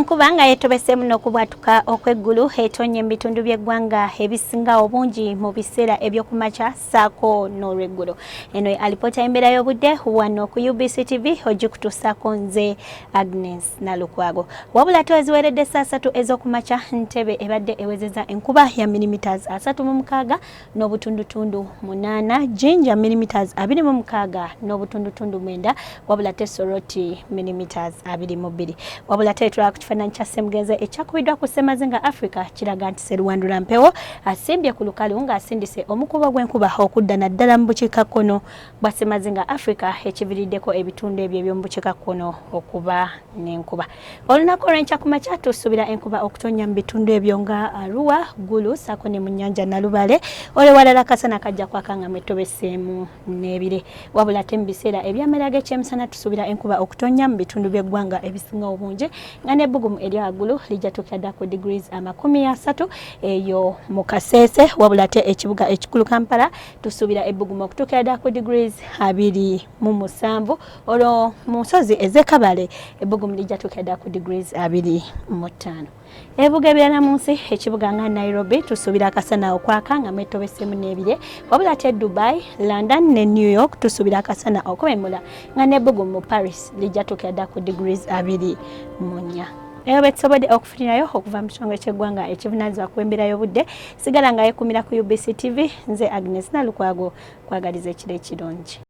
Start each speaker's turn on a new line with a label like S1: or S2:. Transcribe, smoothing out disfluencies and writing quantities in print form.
S1: enkuba nga yetobese muno okubwatuka okweggulu etonnya mu bitundu by'eggwanga ebisinga obungi mu biseera eby'okumakya ssaako n'olweggulo. Eno alipoota y'embeera y'obudde wano ku UBC TV ogikutuusaako nze Agnes Nalukwago. Wabula ate eziweredde saa 3 ez'okumakya Ntebe ebadde ewezezza enkuba ya millimeters 36 n'obutundutundu 8, Jinja millimeters 26 n'obutundutundu 9, wabula ate Soroti millimeters 22. Wabula ate kifaananyi kya ssemugenzi ekyakubiddwa ku Ssemazinga Africa kiraga nti Sseruwandula Mpewo asimbye ku lukalu ng'asindise omukuba gw'enkuba okudda naddala mu bukiikakkono bwa Ssemazinga Africa ekiviiriddeko ebitundu ebyo eby'omu bukiikakkono okuba n'enkuba. Olunaku olw'enkya ku makya tusuubira enkuba okutonnya mu bitundu ebyo nga Arua, Gulu ssaako ne mu nnyanja Nalubale, olwewalala akasana kajja kwaka nga mwetobeseemu n'ebire. Wabula ate mu biseera eby'amalira g'ekyemisana tusuubira enkuba okutonnya mu bitundu by'eggwanga ebisinga obungi nga n'ebbugumu erya waggulu lijja tuukira ddala ku degrees 30 eyo mu Kasese, wabula ate ekibuga ekikulu Kampala tusuubira ebbugumu okutuukira ddala ku degrees 27, olwo mu nsozi ez'Ekabale ebbugumu lijja tuukira ddala ku degrees 25. Ebibuga ebirala mu nsi ekibuga nga Nairobi tusuubira akasana okwaka nga mwetobeseemu n'ebire, wabula ate Dubai, London ne New York tusuubira akasana okwemula nga n'ebbugumu mu Paris lijja tuukira ddala ku degrees 24. Eyo betusobodde okufunirayo okuva mu kitongole ky'eggwanga ekivunaanyizibwa ku embeera y'obudde. Sigala nga yeekumira ku UBC TV, nze Agnes Nalukwago, kwagaliza ekiro ekirungi.